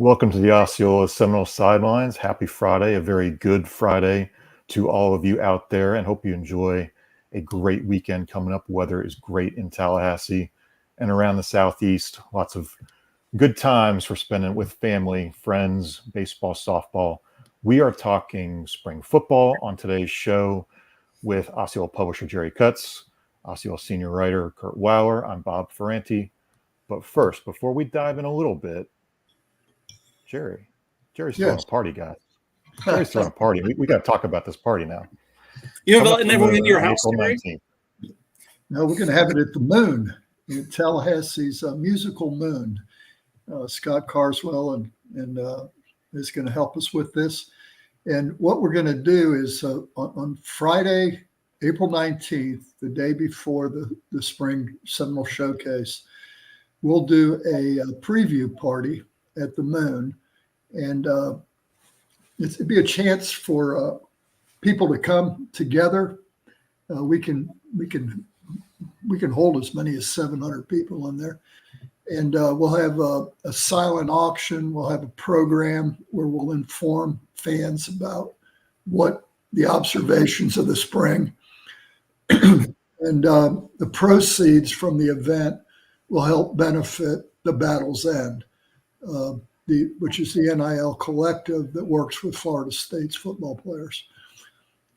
Welcome to the Osceola Seminole Sidelines. Happy Friday, a very good Friday to all of you out there, and hope you enjoy a great weekend coming up. Weather is great in Tallahassee and around the Southeast. Lots of good times for spending with family, friends, baseball, softball. We are talking spring football on today's show with Osceola publisher Jerry Cutts, Osceola senior writer Kurt Weiler. I'm Bob Ferranti. But first, before we dive in a little bit, Jerry's throwing a party, guys. Jerry's throwing a party. We got to talk about this party now. You have letting everyone into your house, Jerry? No, we're going to have it at the Moon, in Tallahassee's musical Moon. Scott Carswell and is going to help us with this. And what we're going to do is on Friday, April 19th, the day before the Spring Seminole Showcase, we'll do a preview party at the Moon. And it'd be a chance for people to come together. We can hold as many as 700 people in there, and we'll have a silent auction. We'll have a program where we'll inform fans about what the observations of the spring, and the proceeds from the event will help benefit the Battle's End, which is the NIL collective that works with Florida State's football players.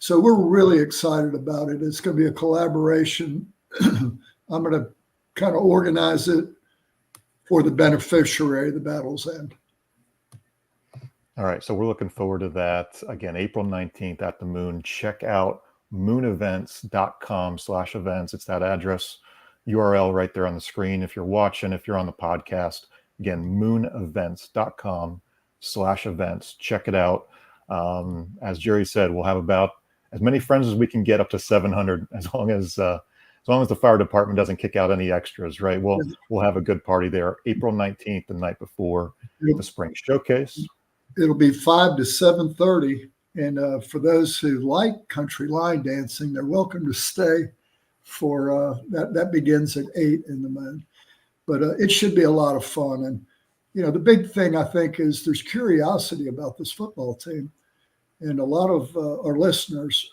So we're really excited about it. It's going to be a collaboration. I'm going to kind of organize it for the beneficiary, the Battle's End. All right, so we're looking forward to that. Again, April 19th at the Moon. Check out moonevents.com/events. It's that address URL right there on the screen. If you're watching, if you're on the podcast, again, moonevents.com/events. Check it out. As Jerry said, we'll have about as many friends as we can get, up to 700, as long as the fire department doesn't kick out any extras, right? We'll have a good party there. April 19th, the night before the Spring Showcase. It'll be 5 to 7:30. And for those who like country line dancing, they're welcome to stay for that begins at 8 in the Moon. But it should be a lot of fun. And, the big thing, I think, is there's curiosity about this football team. And a lot of our listeners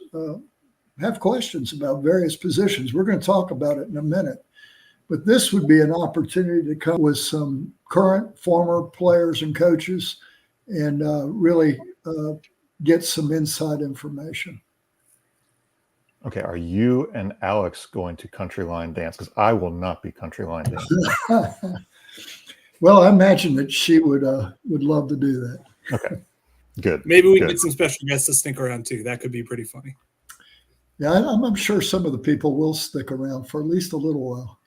have questions about various positions. We're going to talk about it in a minute. But this would be an opportunity to come with some current, former players and coaches and really get some inside information. Okay, are you and Alex going to country line dance? Because I will not be country line dancing. Well, I imagine that she would love to do that. Okay, good. Maybe we can get some special guests to stick around too. That could be pretty funny. Yeah, I'm sure some of the people will stick around for at least a little while.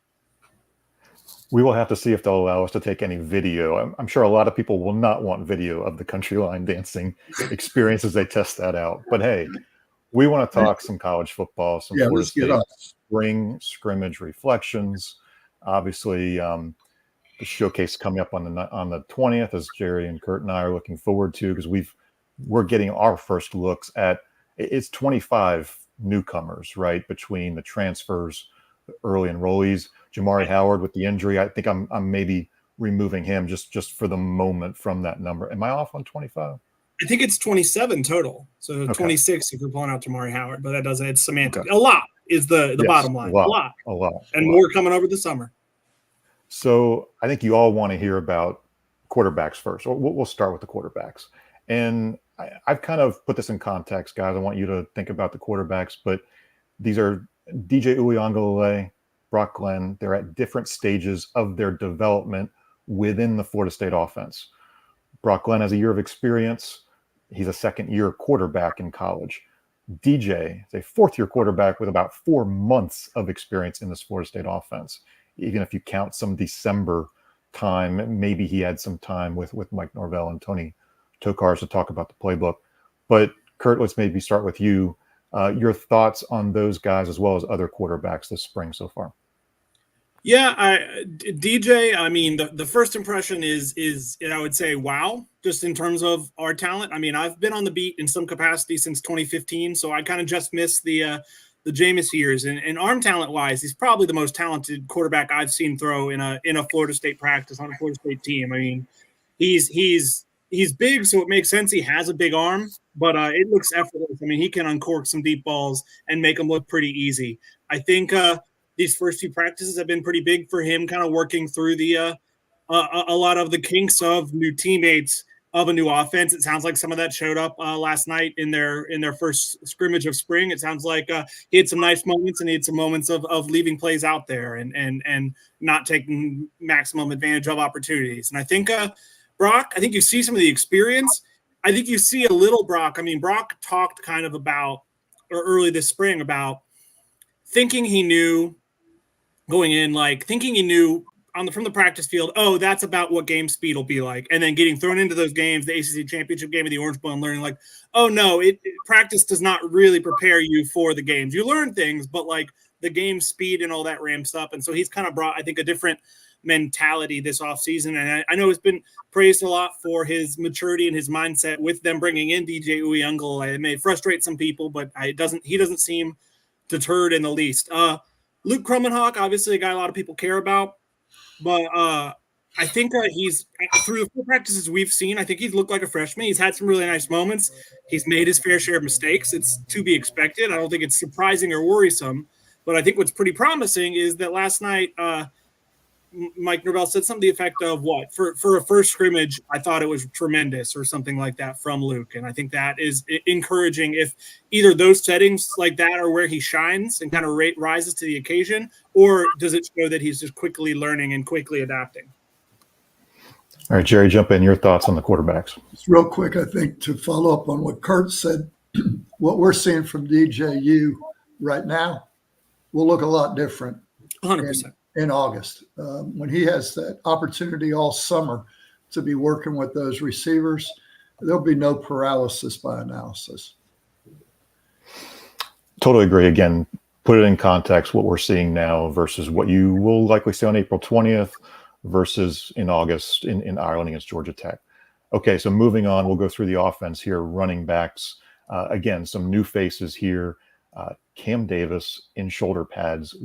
We will have to see if they'll allow us to take any video. I'm sure a lot of people will not want video of the country line dancing experience as they test that out. But hey, we want to talk some college football, some Florida State spring scrimmage reflections. Obviously, the showcase coming up on the 20th, as Jerry and Kurt and I are looking forward to, because we're getting our first looks at it's 25 newcomers, right, between the transfers, the early enrollees. Jamari Howard with the injury, I think I'm maybe removing him just for the moment from that number. Am I off on 25? I think it's 27 total. So okay. 26 if you're pulling out Jamari Howard, but that doesn't. It's semantic. Okay. A lot is the bottom line. A lot. And more coming over the summer. So I think you all want to hear about quarterbacks first. We'll start with the quarterbacks. And I've kind of put this in context, guys. I want you to think about the quarterbacks, but these are DJ Uiagalelei, Brock Glenn. They're at different stages of their development within the Florida State offense. Brock Glenn has a year of experience. He's a second-year quarterback in college. DJ is a fourth-year quarterback with about 4 months of experience in this Florida State offense. Even if you count some December time, maybe he had some time with Mike Norvell and Tony Tokars to talk about the playbook. But Kurt, let's maybe start with you. Your thoughts on those guys as well as other quarterbacks this spring so far. Yeah, DJ, I mean, the first impression is I would say, wow, just in terms of our talent. I mean, I've been on the beat in some capacity since 2015, so I kind of just missed the Jameis years. And arm talent-wise, he's probably the most talented quarterback I've seen throw in a Florida State practice on a Florida State team. I mean, he's big, so it makes sense. He has a big arm, but it looks effortless. I mean, he can uncork some deep balls and make them look pretty easy. I think these first few practices have been pretty big for him, kind of working through a lot of the kinks of new teammates, of a new offense. It sounds like some of that showed up last night in their first scrimmage of spring. It sounds like he had some nice moments, and he had some moments of leaving plays out there and not taking maximum advantage of opportunities. And I think Brock, I think you see some of the experience. I think you see a little Brock. I mean, Brock talked kind of about, or early this spring, about thinking he knew going in, like thinking he knew from the practice field, oh, that's about what game speed will be like. And then getting thrown into those games, the ACC championship game of the Orange Bowl, and learning like, oh no, practice does not really prepare you for the games. You learn things, but like the game speed and all that ramps up. And so he's kind of brought, I think, a different mentality this offseason. And I know he's been praised a lot for his maturity and his mindset with them bringing in DJ Uyungle. It may frustrate some people, but he doesn't seem deterred in the least. Luke Kromenhoek, obviously a guy a lot of people care about. But I think he's, through the full practices we've seen, I think he's looked like a freshman. He's had some really nice moments. He's made his fair share of mistakes. It's to be expected. I don't think it's surprising or worrisome. But I think what's pretty promising is that last night Mike Norvell said something to the effect of what? For a first scrimmage, I thought it was tremendous or something like that from Luke. And I think that is encouraging if either those settings like that are where he shines and kind of rises to the occasion, or does it show that he's just quickly learning and quickly adapting? All right, Jerry, jump in. Your thoughts on the quarterbacks. Just real quick, I think to follow up on what Kurt said, what we're seeing from DJU right now will look a lot different. 100%. In August, when he has that opportunity all summer to be working with those receivers, there'll be no paralysis by analysis. Totally agree. Again, put it in context, what we're seeing now versus what you will likely see on April 20th versus in August in Ireland against Georgia Tech. Okay, so moving on, we'll go through the offense here. Running backs, again, some new faces here. Cam Davis in shoulder pads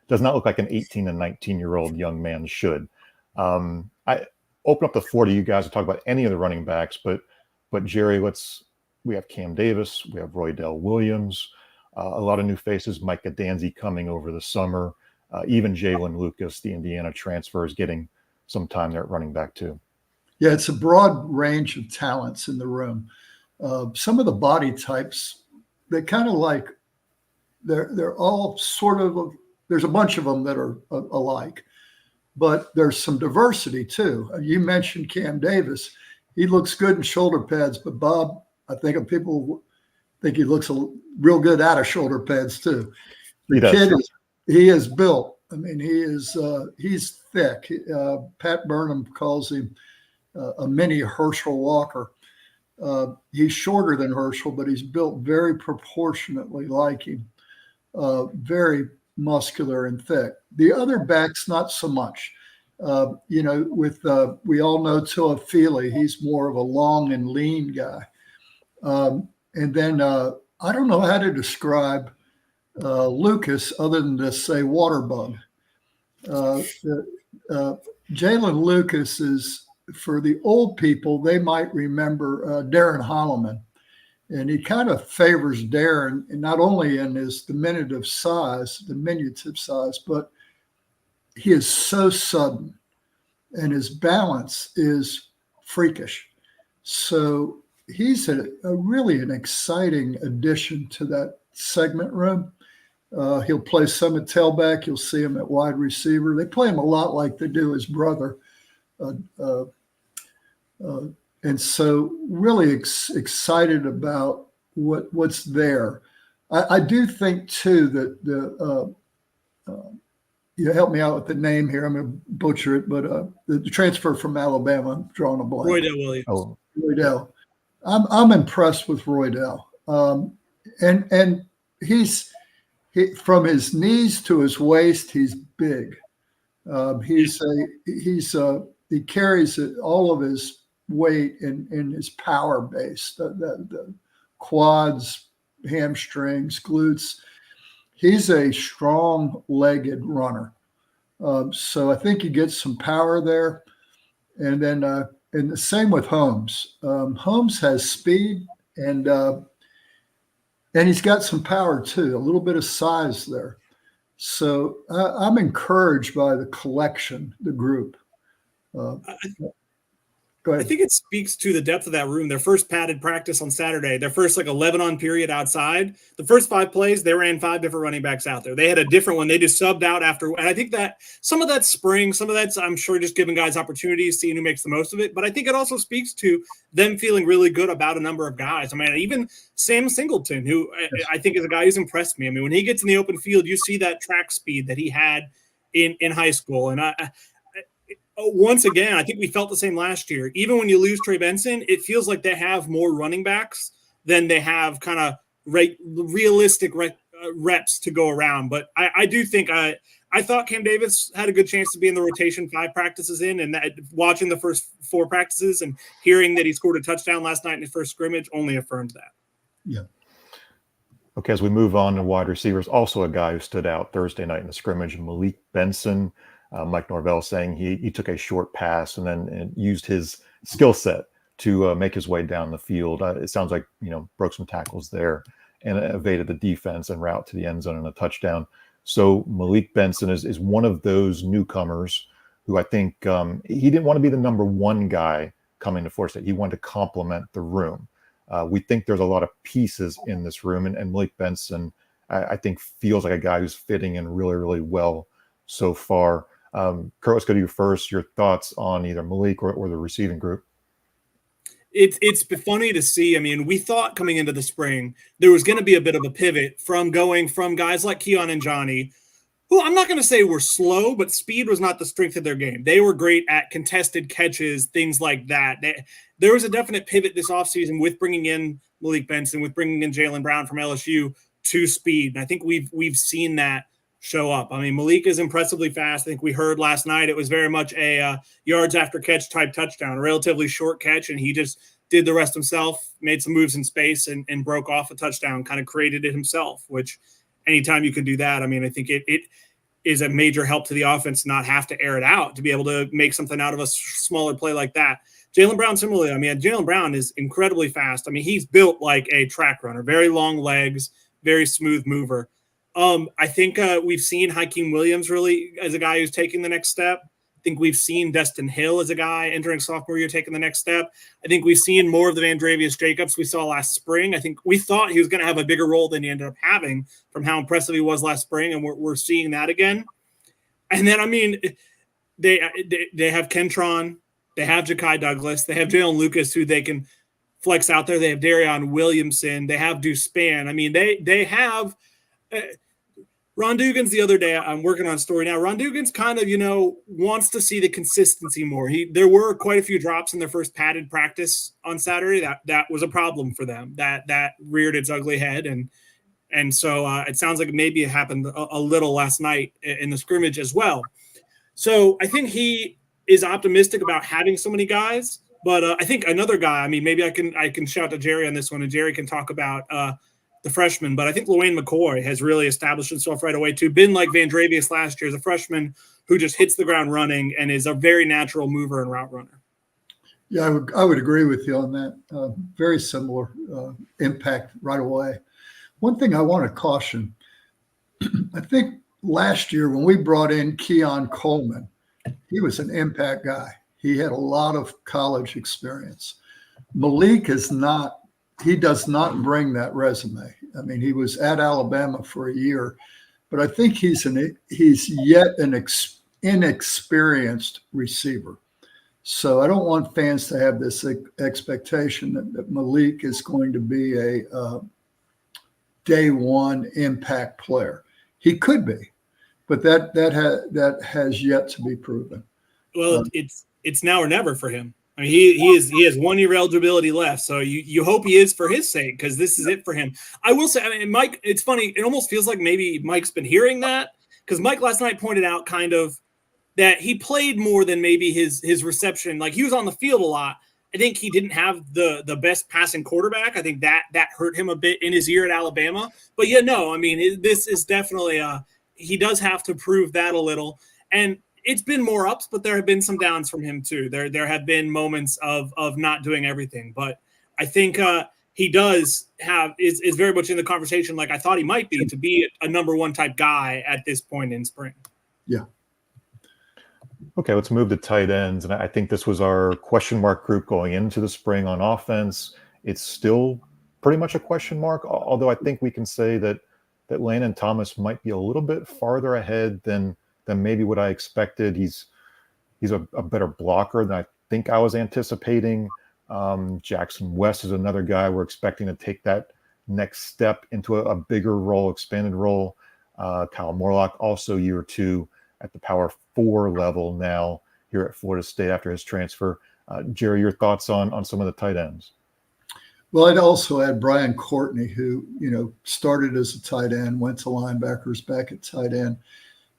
does not look like an 18 and 19-year-old young man should. I open up the floor to you guys to talk about any of the running backs, but Jerry, we have Cam Davis, we have Roydell Williams, a lot of new faces, Micah Danzy coming over the summer, even Jalen Lucas, the Indiana transfer, is getting some time there at running back too. Yeah, it's a broad range of talents in the room. Some of the body types, they kind of like, they're all sort of, there's a bunch of them that are alike, but there's some diversity too. You mentioned Cam Davis. He looks good in shoulder pads, but Bob, I think people think he looks real good out of shoulder pads too. He is built. I mean, he's thick. Pat Burnham calls him a mini Herschel Walker. He's shorter than Herschel, but he's built very proportionately like him. Very muscular and thick. The other backs, not so much. We all know Tua Feely, he's more of a long and lean guy. And then I don't know how to describe Lucas other than to say water bug. Jalen Lucas is, for the old people, they might remember Darren Holloman. And he kind of favors Darren, and not only in his diminutive size, but he is so sudden, and his balance is freakish. So he's really an exciting addition to that segment room. He'll play some at tailback. You'll see him at wide receiver. They play him a lot like they do his brother. And so really excited about what's there. I do think, too, that you help me out with the name here. I'm going to butcher it, but the transfer from Alabama, I'm drawing a blank. Roydell Williams. Oh. Roydell. I'm impressed with Roydell. And he's from his knees to his waist, he's big. He carries all of his weight in his power base, the quads, hamstrings, glutes. He's a strong-legged runner. So I think he gets some power there. And then And the same with Holmes. Holmes has speed and he's got some power too, a little bit of size there. So I'm encouraged by the collection, the group. Go ahead. I think it speaks to the depth of that room. Their first padded practice on Saturday, their first 11 on period outside, the first 5 plays, they ran 5 different running backs out there. They had a different one. They just subbed out after. And I think that some of that's spring, some of that's, I'm sure, just giving guys opportunities, seeing who makes the most of it. But I think it also speaks to them feeling really good about a number of guys. I mean, even Sam Singleton, who I think is a guy who's impressed me. I mean, when he gets in the open field, you see that track speed that he had in high school. And once again, I think we felt the same last year. Even when you lose Trey Benson, it feels like they have more running backs than they have kind of realistic reps to go around. But I do think I thought Cam Davis had a good chance to be in the rotation 5 practices in, and that watching the first 4 practices and hearing that he scored a touchdown last night in his first scrimmage only affirmed that. Yeah. Okay, as we move on to wide receivers, also a guy who stood out Thursday night in the scrimmage, Malik Benson. Mike Norvell saying he took a short pass and then used his skill set to make his way down the field. It sounds like, broke some tackles there and evaded the defense and route to the end zone and a touchdown. So Malik Benson is one of those newcomers who I think he didn't want to be the number 1 guy coming to Florida State. He wanted to complement the room. We think there's a lot of pieces in this room, and Malik Benson, I think, feels like a guy who's fitting in really, really well so far. Kurt, let's go to you first. Your thoughts on either Malik or the receiving group. It's funny to see. I mean, we thought coming into the spring there was going to be a bit of a pivot from going from guys like Keon and Johnny, who I'm not going to say were slow, but speed was not the strength of their game. They were great at contested catches, things like that. There was a definite pivot this offseason with bringing in Malik Benson, with bringing in Jaylen Brown from LSU to speed. And I think we've seen that show up. I mean, Malik is impressively fast. I think we heard last night it was very much a yards after catch type touchdown, a relatively short catch, and he just did the rest himself, made some moves in space and broke off a touchdown, kind of created it himself, which anytime you can do that, I mean, I think it is a major help to the offense to not have to air it out, to be able to make something out of a smaller play like that. Jaylen Brown, similarly, I mean, Jaylen Brown is incredibly fast. I mean, he's built like a track runner, very long legs, very smooth mover. I think we've seen Hakeem Williams really as a guy who's taking the next step. I think we've seen Destin Hill as a guy entering sophomore year taking the next step. I think we've seen more of the Vandrevius Jacobs we saw last spring. I think we thought he was going to have a bigger role than he ended up having from how impressive he was last spring, and we're seeing that again. And then, I mean, they have Kentron, they have Ja'Kai Douglas, they have Jalen Lucas, who they can flex out there. They have Darion Williamson, they have Deuce Spann. I mean, they have Ron Dugan's the other day. I'm working on a story now. Ron Dugan's kind of, wants to see the consistency more. There were quite a few drops in their first padded practice on Saturday. That was a problem for them. That reared its ugly head, and so it sounds like maybe it happened a little last night in the scrimmage as well. So I think he is optimistic about having so many guys. But I think another guy. I mean, maybe I can shout to Jerry on this one, and Jerry can talk about the freshman, but I think Lewayne McCoy has really established himself right away too. Been like Vandrevius last year as a freshman who just hits the ground running and is a very natural mover and route runner. Yeah, I would agree with you on that. Very similar impact right away. One thing I want to caution, I think last year when we brought in Keon Coleman, he was an impact guy. He had a lot of college experience. Malik is not. He does not bring that resume. I mean, he was at Alabama for a year, but I think he's yet an inexperienced receiver. So I don't want fans to have this expectation that Malik is going to be a day one impact player. He could be, but that has yet to be proven. Well, it's now or never for him. I mean, he has 1 year eligibility left, so you hope he is for his sake, because this is it for him. I will say, I mean, Mike, it's funny. It almost feels like maybe Mike's been hearing that, because Mike last night pointed out kind of that he played more than maybe his reception. Like, he was on the field a lot. I think he didn't have the best passing quarterback. I think that hurt him a bit in his year at Alabama. But yeah, no, I mean, this is definitely he does have to prove that a little. And it's been more ups, but there have been some downs from him too. There have been moments of not doing everything, but I think he does is very much in the conversation, like I thought he might be, to be a number one type guy at this point in spring. Yeah. Okay, let's move to tight ends, and I think this was our question mark group going into the spring on offense. It's still pretty much a question mark, although I think we can say that Landon Thomas might be a little bit farther ahead than maybe what I expected. He's a better blocker than I think I was anticipating. Jackson West is another guy we're expecting to take that next step into a bigger role, expanded role. Kyle Morlock, also year 2 at the Power 4 level now here at Florida State after his transfer. Jerry, your thoughts on some of the tight ends? Well, I'd also add Brian Courtney, who, started as a tight end, went to linebackers, back at tight end.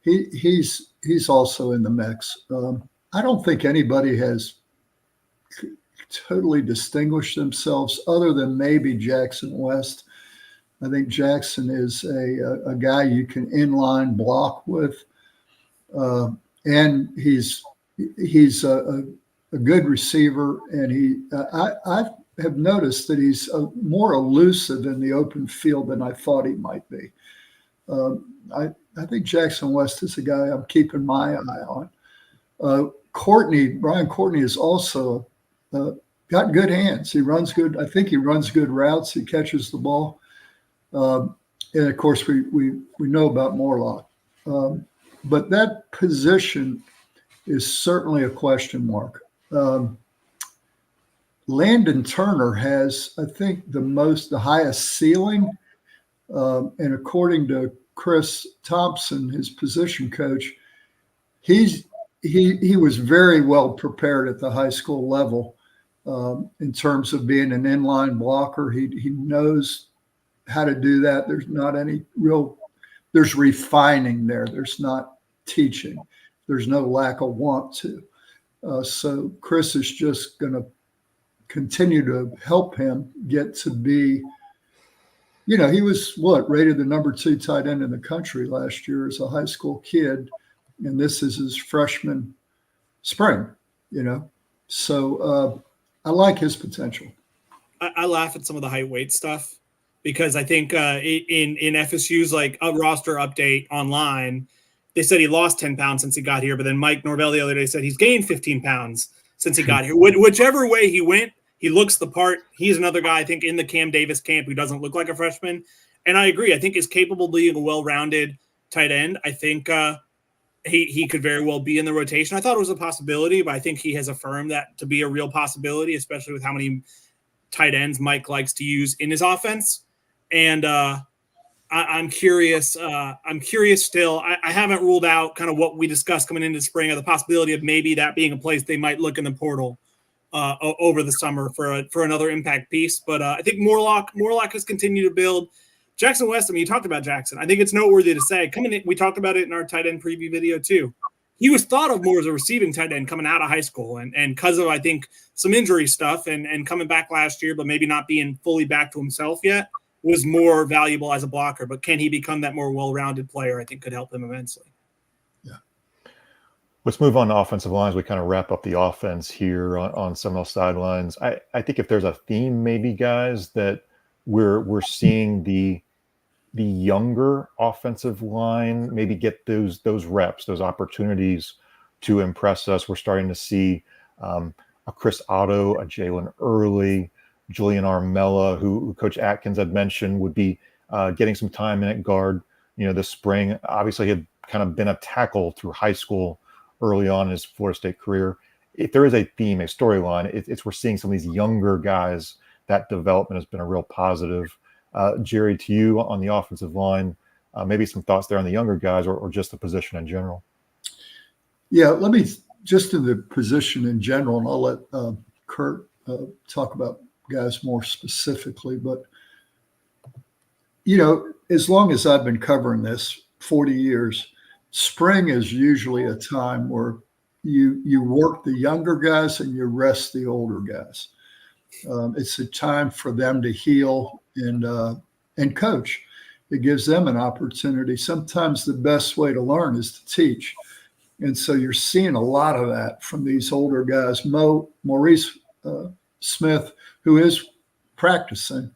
He's also in the mix. I don't think anybody has totally distinguished themselves other than maybe Jackson West. I think Jackson is a guy you can inline block with, and he's a good receiver. And I have noticed that he's more elusive in the open field than I thought he might be. I think Jackson West is a guy I'm keeping my eye on. Brian Courtney is also got good hands. He runs good. I think he runs good routes. He catches the ball. And of course, we know about Morlock. But that position is certainly a question mark. Landon Turner has, I think, the highest ceiling. And according to Chris Thompson, his position coach, he was very well prepared at the high school level in terms of being an inline blocker. He knows how to do that. There's refining there. There's not teaching. There's no lack of want to. So Chris is just going to continue to help him get to be, he was rated the number 2 tight end in the country last year as a high school kid. And this is his freshman spring, So I like his potential. I laugh at some of the height weight stuff because I think in FSU's like a roster update online, they said he lost 10 pounds since he got here. But then Mike Norvell the other day said he's gained 15 pounds since he got here. Whichever way he went, he looks the part. He's another guy, I think, in the Cam Davis camp who doesn't look like a freshman. And I agree. I think is capable of being a well-rounded tight end. I think he could very well be in the rotation. I thought it was a possibility, but I think he has affirmed that to be a real possibility, especially with how many tight ends Mike likes to use in his offense. And I'm curious. I'm curious still. I haven't ruled out kind of what we discussed coming into spring, or the possibility of maybe that being a place they might look in the portal over the summer for another impact piece. But I think Morlock has continued to build. Jackson West, I mean, you talked about Jackson. I think it's noteworthy to say, we talked about it in our tight end preview video too. He was thought of more as a receiving tight end coming out of high school. And because of, I think, some injury stuff and coming back last year, but maybe not being fully back to himself yet, was more valuable as a blocker. But can he become that more well-rounded player? I think could help him immensely. Yeah. Let's move on to offensive lines. We kind of wrap up the offense here on Seminole Sidelines. I think if there's a theme, maybe, guys, that we're seeing the younger offensive line maybe get those reps, those opportunities to impress us. We're starting to see a Chris Otto, a Jalen Early, Julian Armella, who Coach Atkins had mentioned would be getting some time in at guard, this spring. Obviously, he had kind of been a tackle through high school early on in his Florida State career. If there is a theme, a storyline, it's we're seeing some of these younger guys. That development has been a real positive. Jerry, to you on the offensive line, maybe some thoughts there on the younger guys or just the position in general. Yeah, let me just in the position in general, and I'll let Kurt talk about guys more specifically. But, as long as I've been covering this 40 years, spring is usually a time where you work the younger guys and you rest the older guys. It's a time for them to heal and coach. It gives them an opportunity. Sometimes the best way to learn is to teach. And so you're seeing a lot of that from these older guys. Maurice Smith, who is practicing,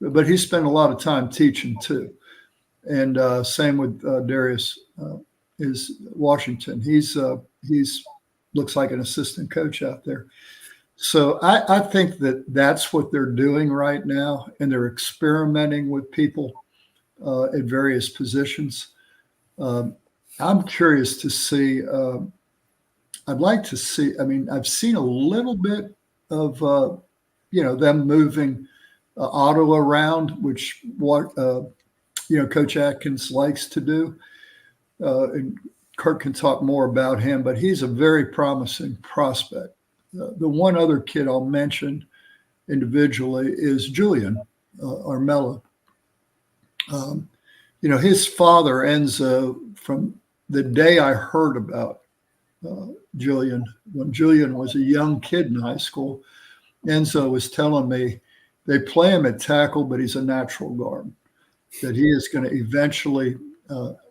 but he spent a lot of time teaching too. And same with Darius is Washington. He's looks like an assistant coach out there. So I think that that's what they're doing right now, and they're experimenting with people at various positions. I'm curious to see. I'd like to see. I mean, I've seen a little bit of them moving Otto around, which what Coach Atkins likes to do. And Kirk can talk more about him, but he's a very promising prospect. The one other kid I'll mention individually is Julian Armella. His father, Enzo, from the day I heard about Julian, when Julian was a young kid in high school, Enzo was telling me they play him at tackle, but he's a natural guard, that he is going to eventually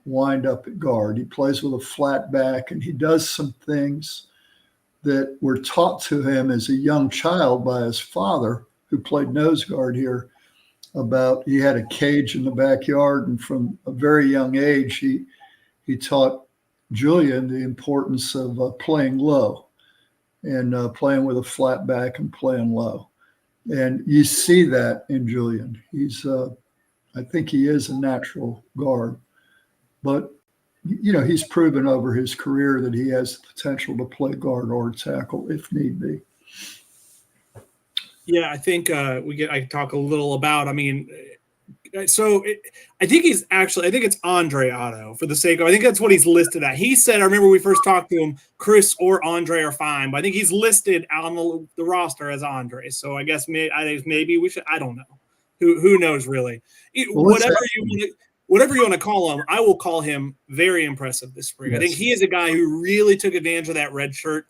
wind up at guard. He plays with a flat back, and he does some things that were taught to him as a young child by his father, who played nose guard here. He had a cage in the backyard, and from a very young age, he taught Julian the importance of playing low and playing with a flat back and playing low. And you see that in Julian. I think he is a natural guard, but he's proven over his career that he has the potential to play guard or tackle if need be. Yeah, I think I talk a little about. I mean, I think it's Andre Otto for the sake of. I think that's what he's listed at. He said, I remember we first talked to him, Chris or Andre are fine, but I think he's listed on the roster as Andre. So I guess maybe we should. I don't know. Who knows really? Whatever you want to call him, I will call him very impressive this spring. Yes. I think he is a guy who really took advantage of that red shirt.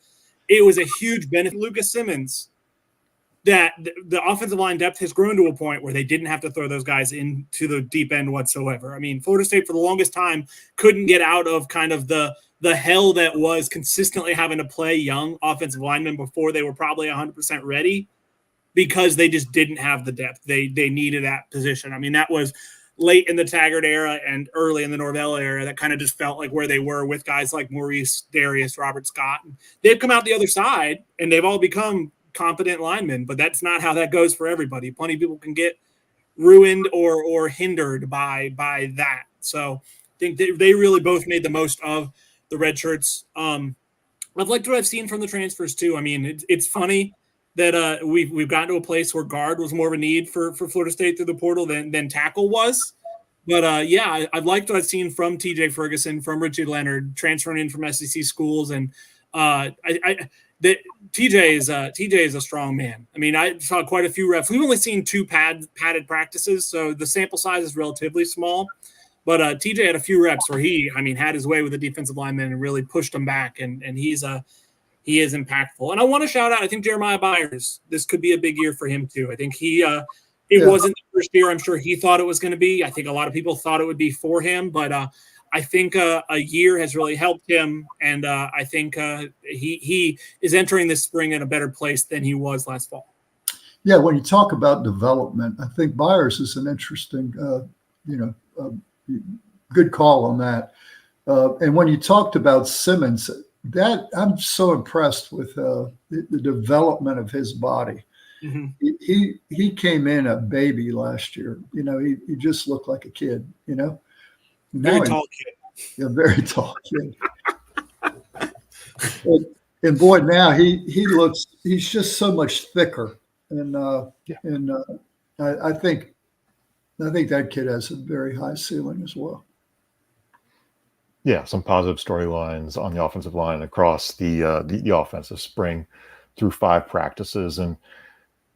It was a huge benefit. Lucas Simmons, that the offensive line depth has grown to a point where they didn't have to throw those guys into the deep end whatsoever. I mean, Florida State for the longest time couldn't get out of kind of the hell that was consistently having to play young offensive linemen before they were probably 100% ready, because they just didn't have the depth. They needed that position. I mean, that was late in the Taggart era and early in the Norvell era. That kind of just felt like where they were with guys like Maurice, Darius, Robert Scott. And they've come out the other side, and they've all become competent linemen, but that's not how that goes for everybody. Plenty of people can get ruined or hindered by that. So I think they really both made the most of the red shirts. I've liked what I've seen from the transfers too. I mean, it's funny that we've gotten to a place where guard was more of a need for Florida State through the portal than tackle was. But I've liked what I've seen from TJ Ferguson, from Richie Leonard, transferring in from SEC schools, and TJ is a strong man. I mean, I saw quite a few reps. We've only seen 2 padded practices, so the sample size is relatively small. But TJ had a few reps where he had his way with the defensive lineman and really pushed them back, and he is impactful. And I want to shout out, I think Jeremiah Byers, this could be a big year for him too. I think it wasn't the first year I'm sure he thought it was going to be. I think a lot of people thought it would be for him, but I think a year has really helped him, and I think he is entering this spring in a better place than he was last fall. Yeah, when you talk about development, I think Byers is an interesting, good call on that. And when you talked about Simmons, that I'm so impressed with the development of his body. Mm-hmm. He came in a baby last year. He just looked like a kid. Very tall kid. A very tall kid. and boy, now he's just so much thicker. And I think that kid has a very high ceiling as well. Yeah, some positive storylines on the offensive line across the offense this spring through 5 practices. And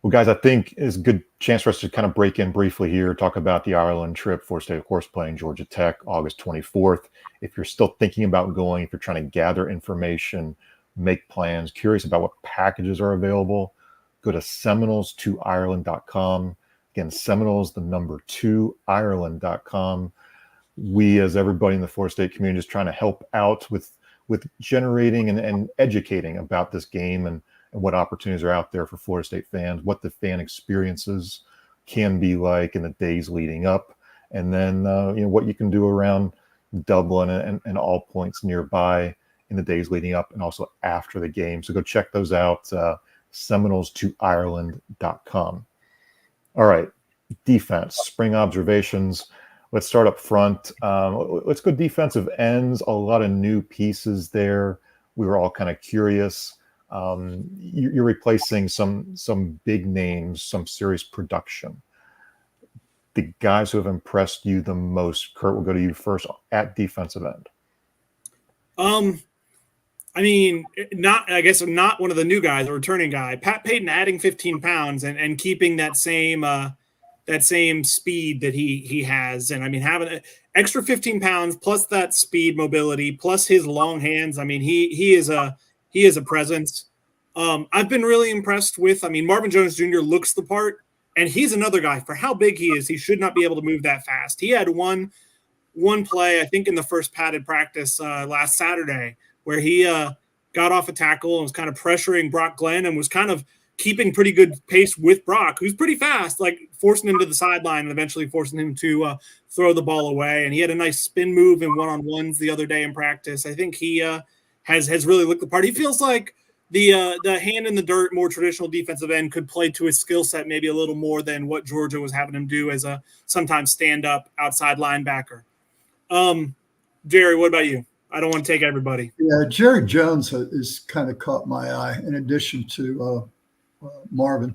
well, guys, I think is a good chance for us to kind of break in briefly here, talk about the Ireland trip. Florida State, of course, playing Georgia Tech August 24th. If you're still thinking about going, if you're trying to gather information, make plans, curious about what packages are available, go to Seminoles2Ireland.com. Again, Seminoles, the number 2, Ireland.com. We, as everybody in the Florida State community, is trying to help out with with generating and educating about this game and what opportunities are out there for Florida State fans, what the fan experiences can be like in the days leading up, and then what you can do around Dublin and all points nearby in the days leading up and also after the game. So go check those out, Seminoles2Ireland.com. All right, defense, spring observations. Let's start up front. Let's go defensive ends. A lot of new pieces there. We were all kind of curious. You're replacing some big names, some serious production. The guys who have impressed you the most, Kurt, we'll go to you first at defensive end. I mean, not one of the new guys, a returning guy. Pat Payton adding 15 pounds and keeping that same speed that he has. And I mean, having an extra 15 pounds plus that speed, mobility, plus his long hands. I mean, he is a presence. I've been really impressed with, Marvin Jones Jr. looks the part, and he's another guy. For how big he is, he should not be able to move that fast. He had one play, I think, in the first padded practice last Saturday, where he got off a tackle and was kind of pressuring Brock Glenn and was kind of keeping pretty good pace with Brock, who's pretty fast, like forcing him to the sideline and eventually forcing him to throw the ball away. And he had a nice spin move in one-on-ones the other day in practice. I think he has really looked the part. He feels like the hand in the dirt, more traditional defensive end could play to his skill set maybe a little more than what Georgia was having him do as a sometimes stand-up outside linebacker. Jerry, what about you? I don't want to take everybody. Yeah, Jerry Jones has kind of caught my eye in addition to Marvin.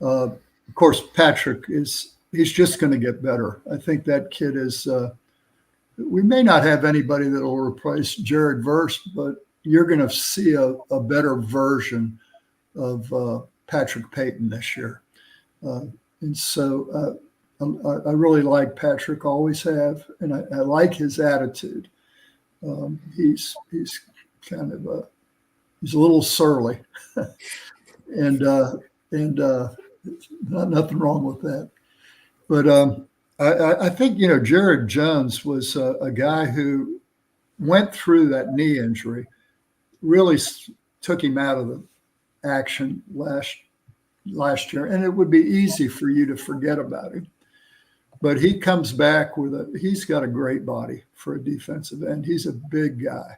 Of course, Patrick he's just going to get better. I think that kid is we may not have anybody that will replace Jared Verse, but you're going to see a better version of Patrick Payton this year. And so I really like Patrick, always have, and I like his attitude. He's kind of he's a little surly, and nothing wrong with that. But I think Jared Jones was a guy who went through that knee injury, really took him out of the action last year, and it would be easy for you to forget about him. But he comes back he's got a great body for a defensive end. He's a big guy,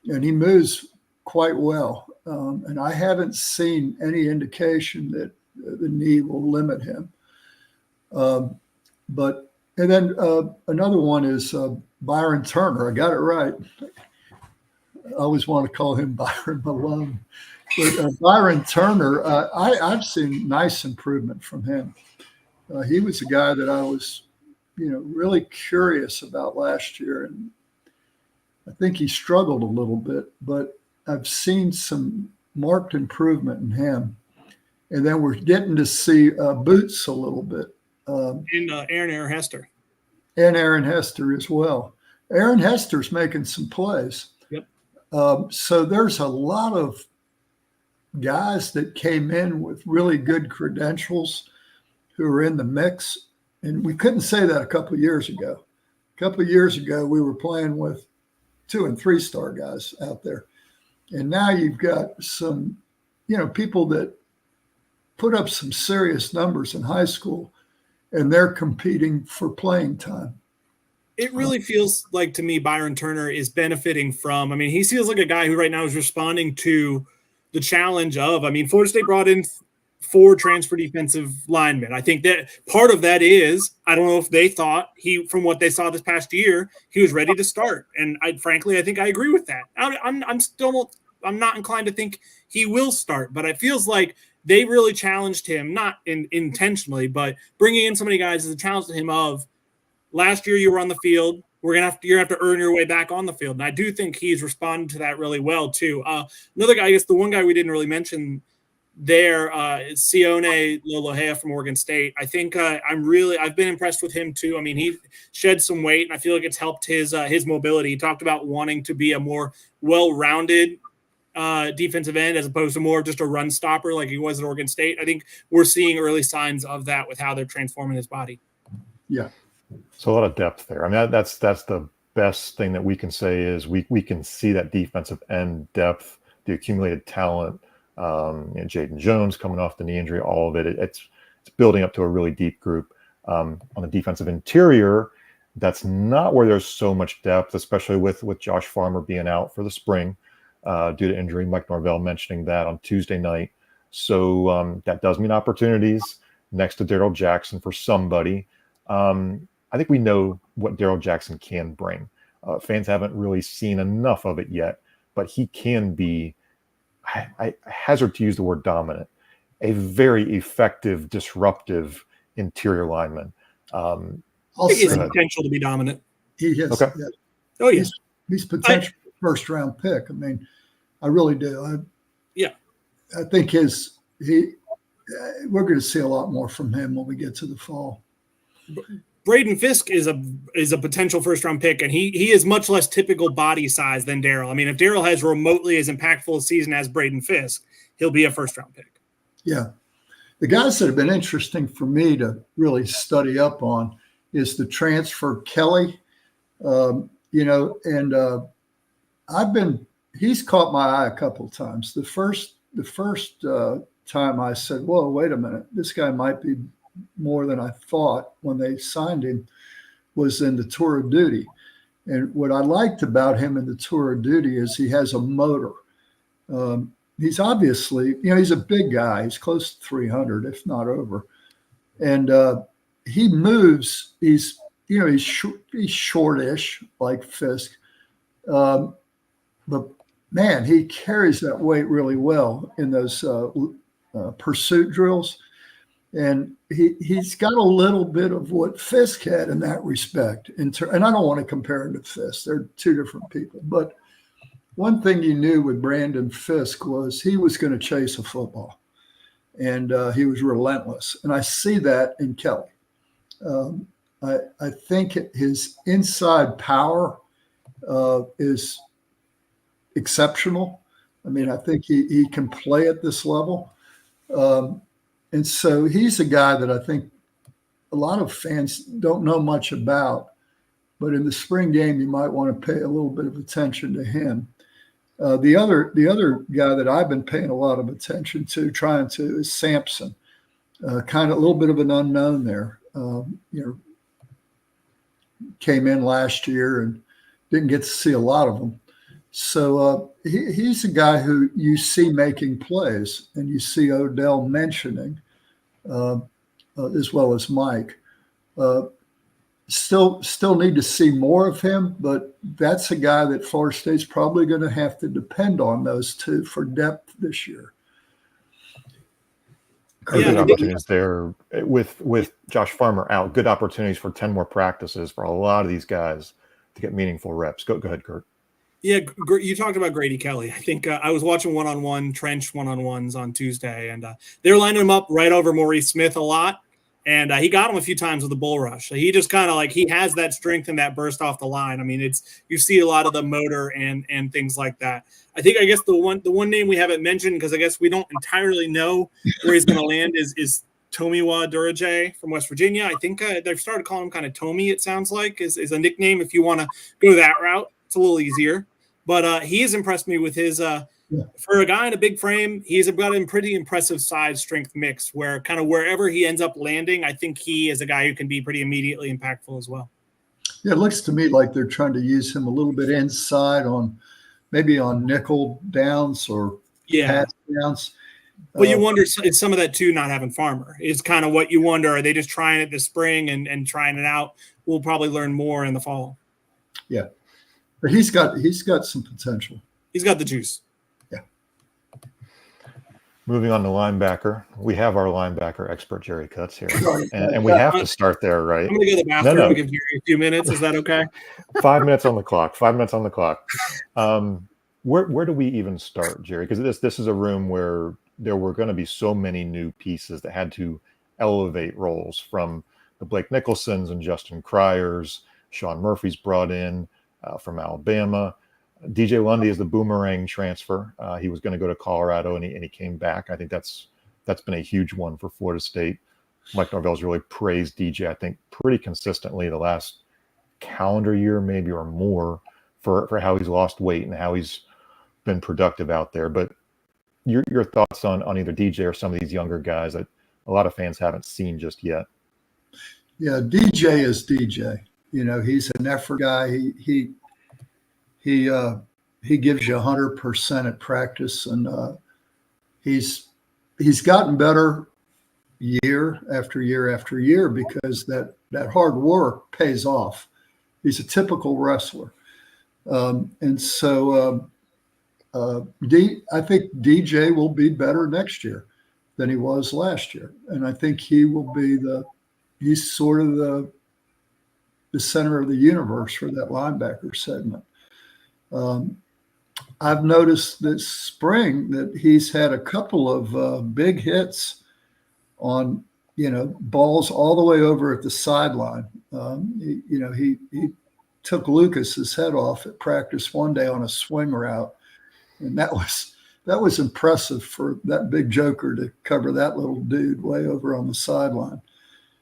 and he moves quite well. And I haven't seen any indication that the knee will limit him. And then another one is Byron Turner. I got it right. I always want to call him Byron Malone. But Byron Turner, I've seen nice improvement from him. He was a guy that I was, really curious about last year, and I think he struggled a little bit, but I've seen some marked improvement in him. And then we're getting to see Boots a little bit. And Aaron Hester. And Aaron Hester as well. Aaron Hester's making some plays. Yep. So there's a lot of guys that came in with really good credentials who are in the mix. And we couldn't say that a couple of years ago. A couple of years ago, we were playing with 2- and 3-star guys out there. And now you've got some, people that put up some serious numbers in high school, and they're competing for playing time. It really feels like, to me, Byron Turner is benefiting from, he feels like a guy who right now is responding to the challenge of, Florida State brought in 4 transfer defensive linemen. I think that part of that is, I don't know if they thought from what they saw this past year, he was ready to start. And I think I agree with that. I'm not inclined to think he will start, but it feels like they really challenged him, not intentionally, but bringing in so many guys is a challenge to him of, last year you were on the field. You're gonna have to earn your way back on the field. And I do think he's responded to that really well too. Another guy, I guess the one guy we didn't really mention there is Sione Lolohea from Oregon State. I think I've been impressed with him too. He shed some weight, and I feel like it's helped his mobility. He talked about wanting to be a more well-rounded defensive end as opposed to more just a run stopper like he was at Oregon State. I think we're seeing early signs of that with how they're transforming his body. Yeah. So a lot of depth there. That's the best thing that we can say is we can see that defensive end depth, the accumulated talent, Jaden Jones coming off the knee injury, all of it. It's building up to a really deep group. On the defensive interior, that's not where there's so much depth, especially with Josh Farmer being out for the spring due to injury. Mike Norvell mentioning that on Tuesday night. So that does mean opportunities next to Daryl Jackson for somebody. I think we know what Daryl Jackson can bring. Fans haven't really seen enough of it yet, but he can be, I hazard to use the word dominant, a very effective, disruptive interior lineman. I think he has potential to be dominant. He has. Okay. Yeah. Oh, yeah. He's potential first round pick. I mean, I really do. I think we're going to see a lot more from him when we get to the fall. Braden Fisk is a potential first round pick, and he is much less typical body size than Daryl. I mean, if Daryl has remotely as impactful a season as Braden Fisk, he'll be a first round pick. Yeah. The guys that have been interesting for me to really study up on is the transfer Kelly, he's caught my eye a couple of times. The first time I said, whoa, wait a minute, this guy might be more than I thought when they signed him, was in the Tour of Duty. And what I liked about him in the Tour of Duty is he has a motor. He's obviously, he's a big guy. He's close to 300, if not over. And he moves. He's shortish like Fisk. But man, he carries that weight really well in those pursuit drills. And he's got a little bit of what Fisk had in that respect. And I don't want to compare him to Fisk. They're two different people. But one thing you knew with Brandon Fisk was he was going to chase a football. And he was relentless. And I see that in Kelly. I think his inside power is exceptional. I mean, I think he can play at this level. And so he's a guy that I think a lot of fans don't know much about. But in the spring game, you might want to pay a little bit of attention to him. The other guy that I've been paying a lot of attention to, is Sampson. Kind of a little bit of an unknown there. Came in last year and didn't get to see a lot of them. So he's a guy who you see making plays, and you see Odell mentioning, as well as Mike. Still need to see more of him, but that's a guy that Florida State's probably going to have to depend on those two for depth this year. Good opportunities there with Josh Farmer out. Good opportunities for 10 more practices for a lot of these guys to get meaningful reps. Go ahead, Kurt. Yeah, you talked about Grady Kelly. I think I was watching trench one-on-ones on Tuesday, and they were lining him up right over Maurice Smith a lot, and he got him a few times with the bull rush. So he just kind of he has that strength and that burst off the line. I mean, you see a lot of the motor and things like that. I guess the one name we haven't mentioned, because I guess we don't entirely know where he's going to land, is Tomiwa Durajay from West Virginia. I think they've started calling him kind of Tommy, it sounds like, is a nickname if you want to go that route. It's a little easier. But he has impressed me with his for a guy in a big frame, he's got a pretty impressive size strength mix where kind of wherever he ends up landing, I think he is a guy who can be pretty immediately impactful as well. Yeah, it looks to me like they're trying to use him a little bit inside maybe on nickel downs or pass downs. Well, you wonder, it's some of that too, not having Farmer is kind of what you wonder. Are they just trying it this spring and trying it out? We'll probably learn more in the fall. Yeah. But he's got some potential. He's got the juice. Yeah. Moving on to linebacker, we have our linebacker expert Jerry Cutts here, and we have to start there, right? I'm going to go to the bathroom. No. Give Jerry a few minutes. Is that okay? 5 minutes on the clock. 5 minutes on the clock. Where do we even start, Jerry? Because this is a room where there were going to be so many new pieces that had to elevate roles, from the Blake Nicholsons and Justin Cryers. Sean Murphy's brought in from Alabama. DJ Lundy is the boomerang transfer. He was going to go to Colorado and he came back. I think that's been a huge one for Florida State. Mike Norvell's really praised DJ, I think, pretty consistently the last calendar year, maybe, or more for how he's lost weight and how he's been productive out there. But your thoughts on either DJ or some of these younger guys that a lot of fans haven't seen just yet? Yeah, DJ is DJ. He's an effort guy. He gives you 100% at practice, and he's gotten better year after year after year because that hard work pays off. He's a typical wrestler, and so I think DJ will be better next year than he was last year, and I think he will be he's sort of the center of the universe for that linebacker segment. I've noticed this spring that he's had a couple of big hits on, balls all the way over at the sideline. He took Lucas's head off at practice one day on a swing route, and that was impressive for that big joker to cover that little dude way over on the sideline.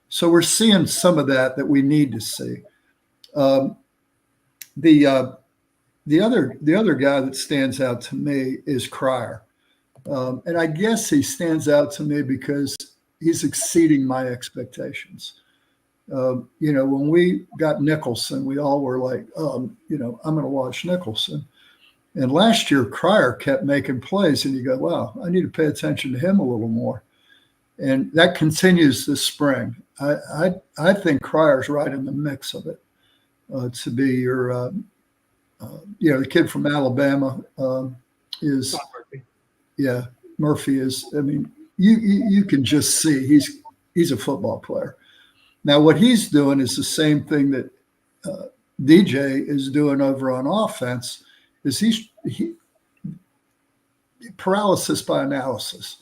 So we're seeing some of that we need to see. The other guy that stands out to me is Cryer. And I guess he stands out to me because he's exceeding my expectations. When we got Nicholson, we all were like, I'm going to watch Nicholson. And last year, Cryer kept making plays, and you go, wow, I need to pay attention to him a little more. And that continues this spring. I think Cryer's right in the mix of it to be your the kid from Alabama is, yeah, Murphy is. I mean, you can just see he's a football player. Now, what he's doing is the same thing that DJ is doing over on offense. Is he paralysis by analysis?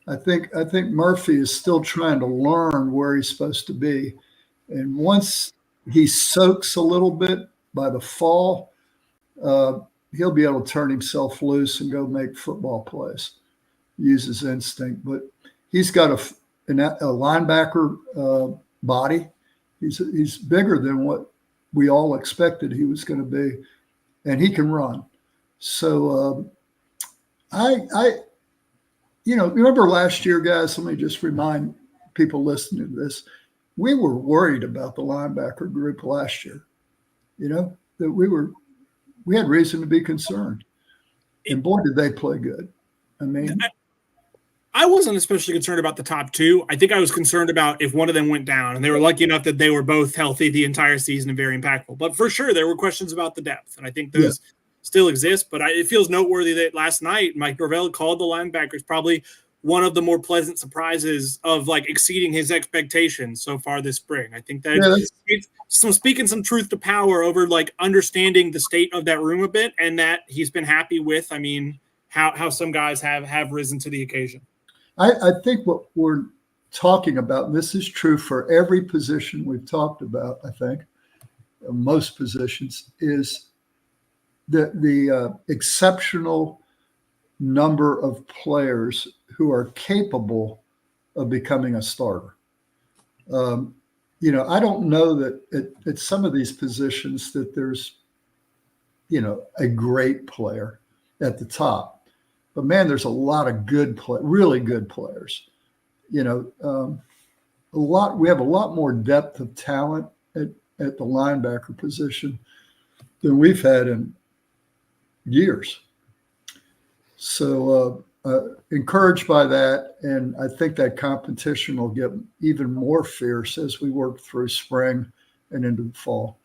I think Murphy is still trying to learn where he's supposed to be, and once he soaks a little bit by the fall, he'll be able to turn himself loose and go make football plays, use his instinct. But he's got a linebacker body. He's bigger than what we all expected he was going to be, and he can run. So remember last year, guys, let me just remind people listening to this, we were worried about the linebacker group last year, that we had reason to be concerned. And boy, did they play good. I mean, I wasn't especially concerned about the top two. I think I was concerned about if one of them went down, and they were lucky enough that they were both healthy the entire season and very impactful. But for sure, there were questions about the depth, and I think those still exist. But it feels noteworthy that last night, Mike Norvell called the linebackers probably one of the more pleasant surprises of exceeding his expectations so far this spring. I think that it's speaking some truth to power over understanding the state of that room a bit, and that he's been happy with, how some guys have risen to the occasion. I think what we're talking about, and this is true for every position we've talked about, I think, most positions, is the exceptional number of players who are capable of becoming a starter. I don't know that at some of these positions that there's, a great player at the top. But man, there's a lot of really good players. We have a lot more depth of talent at the linebacker position than we've had in years. So encouraged by that, and I think that competition will get even more fierce as we work through spring and into the fall.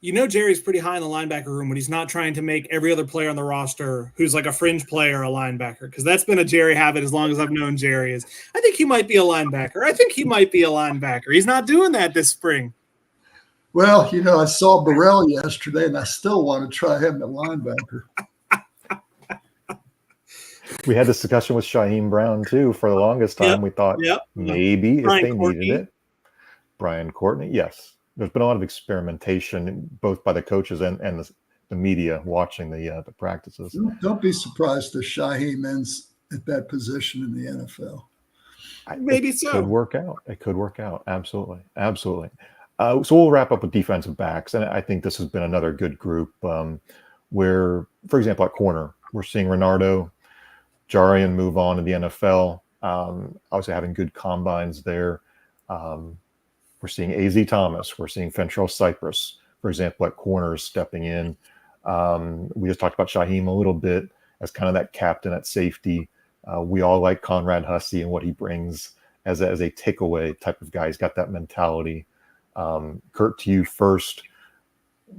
Jerry's pretty high in the linebacker room when he's not trying to make every other player on the roster who's a fringe player a linebacker, because that's been a Jerry habit as long as I've known Jerry. Is I think he might be a linebacker. I think he might be a linebacker. He's not doing that this spring. Well, I saw Burrell yesterday, and I still want to try him at linebacker. We had this discussion with Shaheem Brown, too, for the longest time. We thought maybe Brian if they Courtney. needed it. Brian Courtney, yes. There's been a lot of experimentation, both by the coaches and the media watching the practices. Don't be surprised if Shaheem ends at that position in the NFL. Maybe so. It could work out. Absolutely. So we'll wrap up with defensive backs, and I think this has been another good group where, for example, at corner, we're seeing Renardo Jarian move on to the NFL. Obviously having good combines there. We're seeing A.Z. Thomas. We're seeing Fentrell Cypress, for example, at corners stepping in. We just talked about Shaheem a little bit as kind of that captain at safety. We all like Conrad Hussey and what he brings as a takeaway type of guy. He's got that mentality. Kurt, to you first,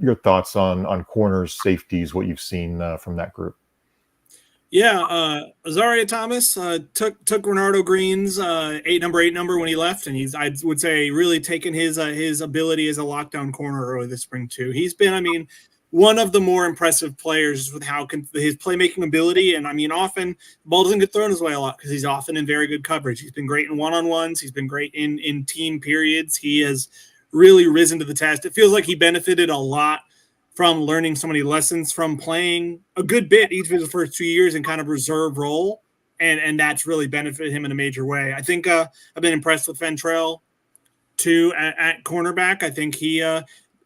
your thoughts on corners, safeties, what you've seen from that group. Yeah, Azaria Thomas took Renardo Green's number eight number when he left, and I would say really taken his ability as a lockdown corner early this spring too. He's been, one of the more impressive players with his playmaking ability, and often the ball doesn't get thrown his way a lot because he's often in very good coverage. He's been great in one-on-ones. He's been great in team periods. He has really risen to the test. It feels like he benefited a lot from learning so many lessons from playing a good bit each of his first 2 years in kind of reserve role. And that's really benefited him in a major way. I think I've been impressed with Fentrell too at cornerback. I think he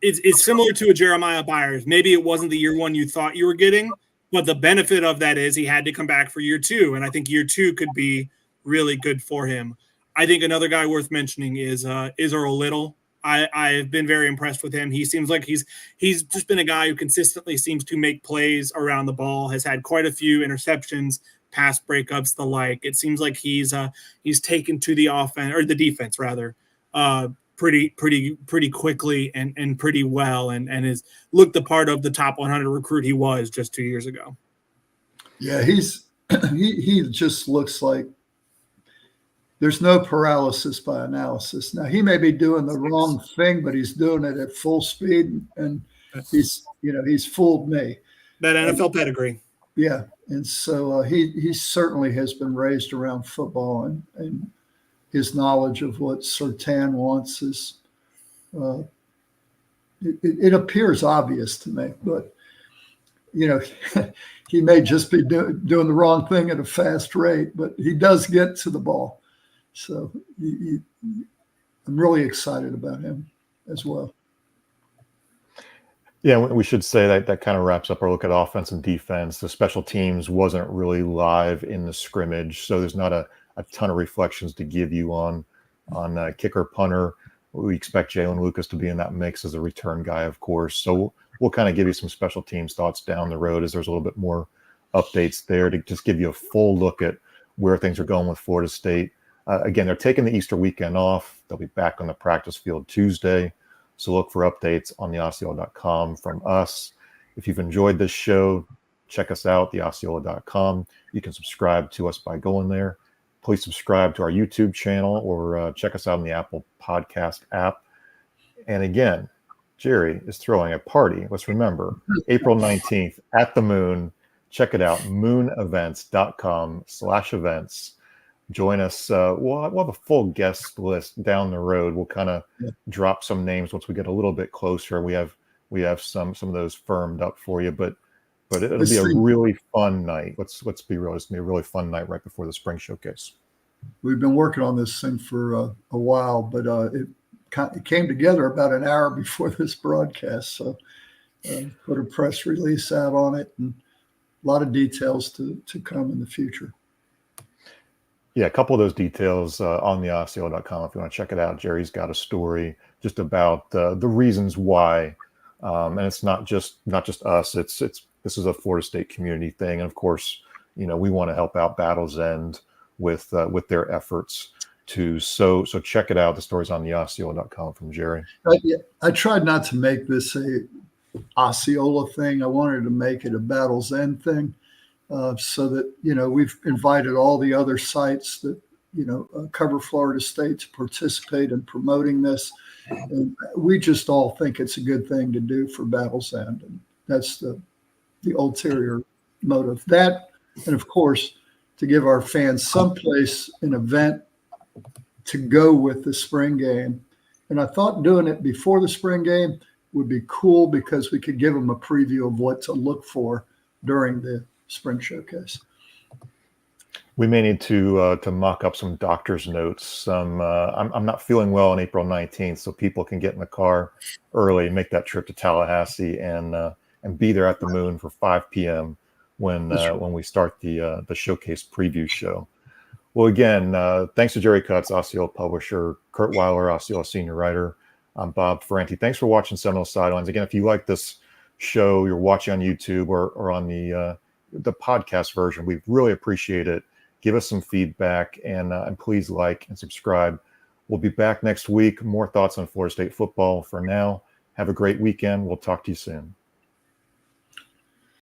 is similar to a Jeremiah Byers. Maybe it wasn't the year one you thought you were getting, but the benefit of that is he had to come back for year two. And I think year two could be really good for him. I think another guy worth mentioning is Earl Little. I've been very impressed with him. He seems like he's just been a guy who consistently seems to make plays around the ball, has had quite a few interceptions, pass breakups, the like. It seems like he's taken to the offense, or the defense rather, pretty quickly and pretty well, and has looked the part of the top 100 recruit he was just 2 years ago. Yeah, he just looks like there's no paralysis by analysis. Now, he may be doing the wrong thing, but he's doing it at full speed, and he's fooled me. That NFL pedigree. Yeah, and so he certainly has been raised around football, and his knowledge of what Surtain wants is it appears obvious to me, but he may just be doing the wrong thing at a fast rate, but he does get to the ball. So I'm really excited about him as well. Yeah, we should say that kind of wraps up our look at offense and defense. The special teams wasn't really live in the scrimmage, so there's not a ton of reflections to give you on kicker, punter. We expect Jalen Lucas to be in that mix as a return guy, of course. So we'll kind of give you some special teams thoughts down the road as there's a little bit more updates there to just give you a full look at where things are going with Florida State. Again, they're taking the Easter weekend off. They'll be back on the practice field Tuesday. So look for updates on the Osceola.com from us. If you've enjoyed this show, check us out, theosceola.com. You can subscribe to us by going there. Please subscribe to our YouTube channel or check us out in the Apple Podcast app. And again, Jerry is throwing a party. Let's remember, April 19th at the Moon. Check it out, moonevents.com/events. Join us. We'll have a full guest list down the road. We'll kind of drop some names once we get a little bit closer. We have some of those firmed up for you, but it'll be a really fun night. Let's be real. It's gonna be a really fun night right before the spring showcase. We've been working on this thing for a while, but it came together about an hour before this broadcast. So put a press release out on it, and a lot of details to come in the future. Yeah, a couple of those details on the Osceola.com if you want to check it out. Jerry's got a story just about the reasons why, and it's not just us. This is a Florida State community thing, and of course, we want to help out Battle's End with their efforts too. So check it out. The story's on the Osceola.com from Jerry. I tried not to make this a Osceola thing. I wanted to make it a Battle's End thing. So that, we've invited all the other sites that, cover Florida State to participate in promoting this. And we just all think it's a good thing to do for Battle's End. And that's the ulterior motive. That, and of course, to give our fans someplace, an event to go with the spring game. And I thought doing it before the spring game would be cool because we could give them a preview of what to look for during the spring showcase. We may need to mock up some doctor's notes. I'm not feeling well on April 19th, so people can get in the car early, make that trip to Tallahassee, and be there at the Moon for 5 p.m. when we start the showcase preview show. Well, again, thanks to Jerry Cutts, Osceola publisher, Kurt Weiler, Osceola senior writer. I'm Bob Ferranti. Thanks for watching Seminole Sidelines. Again, if you like this show, you're watching on YouTube or on the podcast version, we really appreciate it. Give us some feedback and please like and subscribe. We'll be back next week. More thoughts on Florida State football. For now, have a great weekend. We'll talk to you soon.